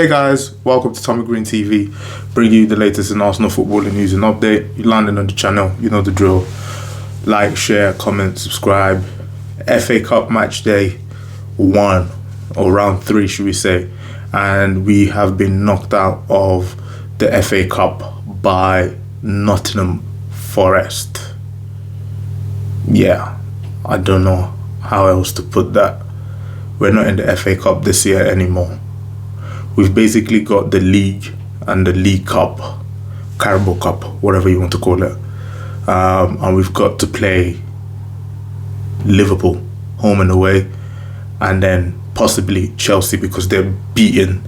Hey guys, welcome to Tommy Green TV, bringing you the latest in Arsenal footballing news and update. You landed on the channel, you know the drill. Like, share, comment, subscribe. FA Cup match day 1, or round 3 should we say, and we have been knocked out of the FA Cup by Nottingham Forest. Yeah, I don't know how else to put that. We're not in the FA Cup this year anymore. We've basically got the league and the League Cup, Carabao Cup, whatever you want to call it. And we've got to play Liverpool, home and away, and then possibly Chelsea because they're beating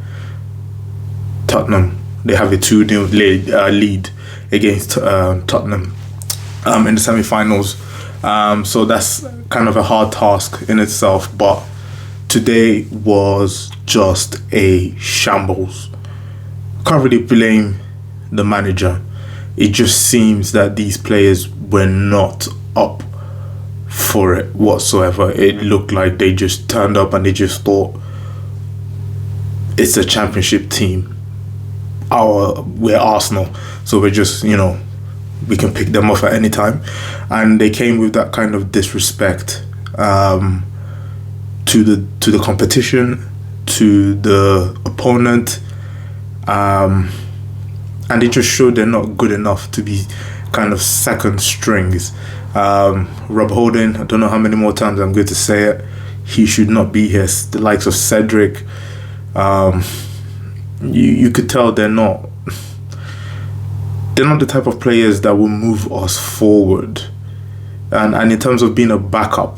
Tottenham. They have a 2-0 lead against Tottenham in the semi-finals. So that's kind of a hard task in itself, but today was just a shambles. Can't really blame the manager. It just seems that these players were not up for it whatsoever. It looked like they just turned up and they just thought it's a championship team. We're Arsenal, so we're just, we can pick them off at any time. And they came with that kind of disrespect to the competition, to the opponent, and it just showed they're not good enough to be kind of second strings. Rob Holding, I don't know how many more times I'm going to say it, he should not be here. The likes of Cedric, you could tell they're not the type of players that will move us forward. And in terms of being a backup,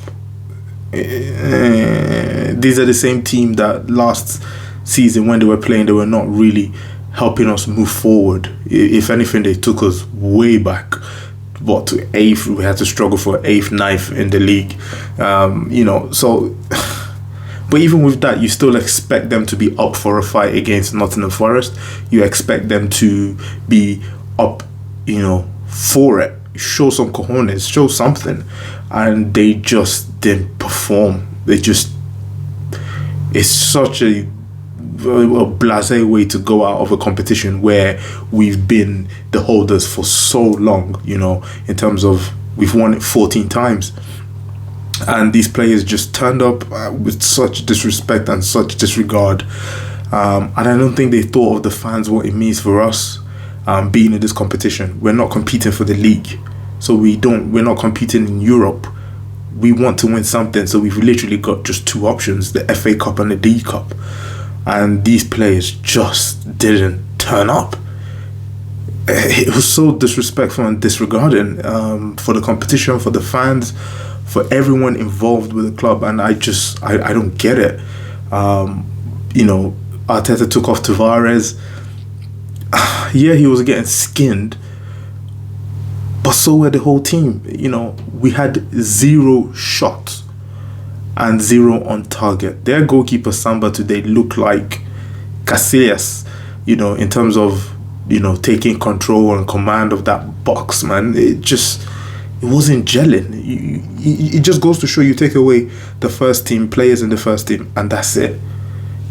these are the same team that last season when they were playing, they were not really helping us move forward. If anything, they took us way back, to 8th. We had to struggle for 8th, 9th in the league, so but even with that, you still expect them to be up for a fight against Nottingham Forest. You expect them to be up, for it. Show some cojones, show something. And they just didn't perform. It's such a blasé way to go out of a competition where we've been the holders for so long, in terms of we've won it 14 times. And these players just turned up with such disrespect and such disregard. And I don't think they thought of the fans, what it means for us being in this competition. We're not competing for the league. So we're not competing in Europe. We want to win something. So we've literally got just 2 options, the FA Cup and the D Cup. And these players just didn't turn up. It was so disrespectful and disregarding for the competition, for the fans, for everyone involved with the club. And I don't get it. Arteta took off Tavares. Yeah, he was getting skinned, but so were the whole team. We had 0 shots and 0 on target. Their goalkeeper Samba today looked like Casillas, in terms of taking control and command of that box, man. It wasn't gelling. It just goes to show, you take away the first team players in the first team, and that's it.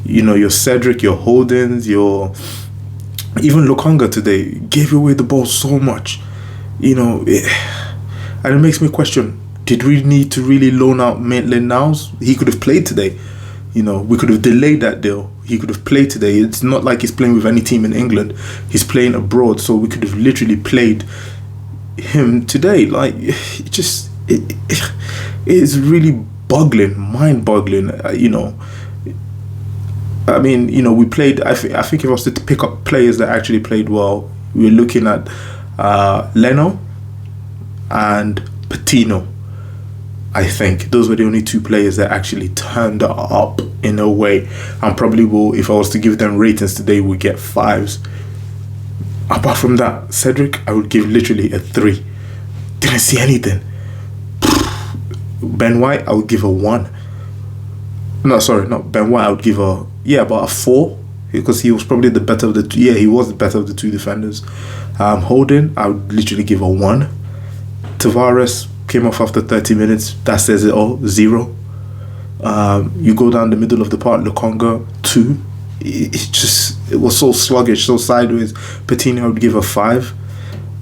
Your Cedric, your Holdens, even Lukonga today gave away the ball so much. And it makes me question, did we need to really loan out Maitland-Niles? He could have played today. We could have delayed that deal. He could have played today. It's not like he's playing with any team in England. He's playing abroad, so we could have literally played him today. Like, it is really mind-boggling. I mean, we played. I think if I was to pick up players that actually played well, we're looking at Leno and Patino. I think those were the only 2 players that actually turned up in a way, and probably will, if I was to give them ratings today, would get 5s. Apart from that, Cedric, I would give literally a 3. Didn't see anything. Ben White, I would give a 1. No, sorry, not Ben White. I would give about a 4, because he was probably the better of the 2. Yeah, he was the better of the 2 defenders. Holding, I would literally give a 1. Tavares came off after 30 minutes. That says it all. 0. You go down the middle of the park, Lukonga 2. it was so sluggish, so sideways. Patino would give a 5.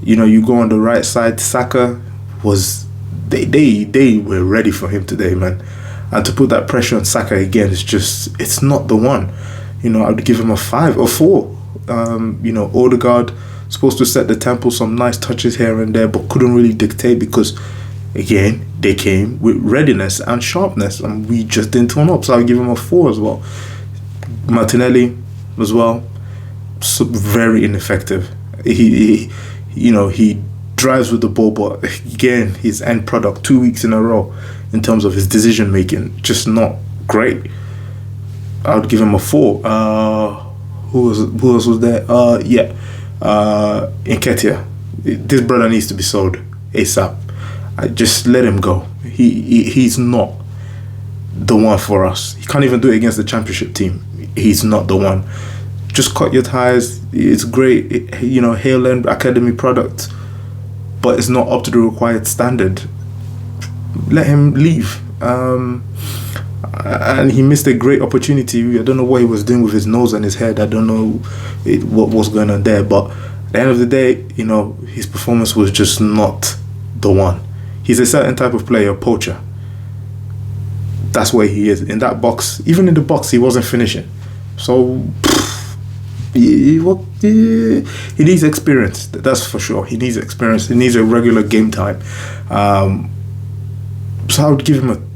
You know, you go on the right side. Saka was they were ready for him today, man. And to put that pressure on Saka again, it's not the one. You know, I'd give him a 5 or 4. You know, Odegaard supposed to set the tempo, some nice touches here and there, but couldn't really dictate because, again, they came with readiness and sharpness, and we just didn't turn up. So I'll give him a 4 as well. Martinelli as well, so very ineffective. He drives with the ball, but again, his end product 2 weeks in a row in terms of his decision making, just not great. I would give him a 4. Who else was there? Nketiah. This brother needs to be sold ASAP. I just let him go. He's not the one for us. He can't even do it against the championship team. He's not the one. Just cut your ties. It's great, Hale End Academy product, but it's not up to the required standard. Let him leave. And he missed a great opportunity. I don't know what he was doing with his nose and his head. I don't know what was going on there. But at the end of the day, his performance was just not the one. He's a certain type of player, poacher. That's where he is. In that box, even in the box, he wasn't finishing. So, he needs experience. That's for sure. He needs experience. He needs a regular game time. So I would give him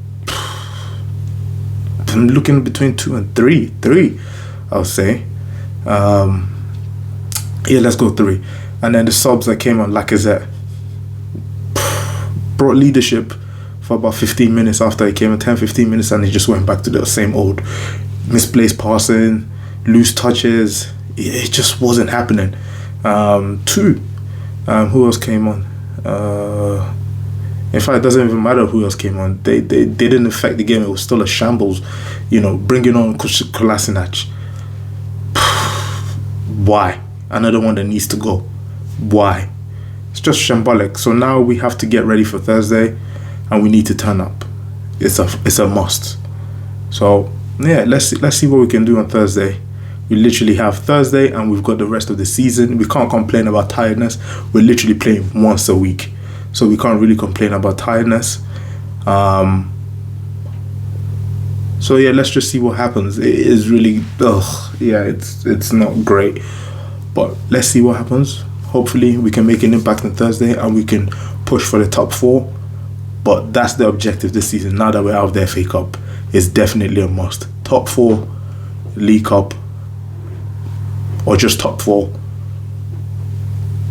I'm looking between 2 and 3. 3, I would say. Let's go 3. And then the subs that came on, Lacazette, brought leadership for about 15 minutes after he came in, 10-15 minutes, and he just went back to the same old misplaced passing, loose touches. It just wasn't happening. 2, who else came on? In fact, it doesn't even matter who else came on. They didn't affect the game. It was still a shambles. Bringing on Kolasinac. Why? Another one that needs to go. Why? It's just shambolic. So now we have to get ready for Thursday, and we need to turn up. It's a must. So yeah, let's see what we can do on Thursday. We literally have Thursday, and we've got the rest of the season. We can't complain about tiredness. We're literally playing once a week, so we can't really complain about tiredness. So yeah, let's just see what happens. It is really, it's not great, but let's see what happens. Hopefully, we can make an impact on Thursday, and we can push for the top 4. But that's the objective this season. Now that we're out of the FA Cup, it's definitely a must. Top 4, League Cup, or just top 4,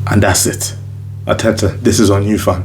and that's it. Ateta, this is on you, fam.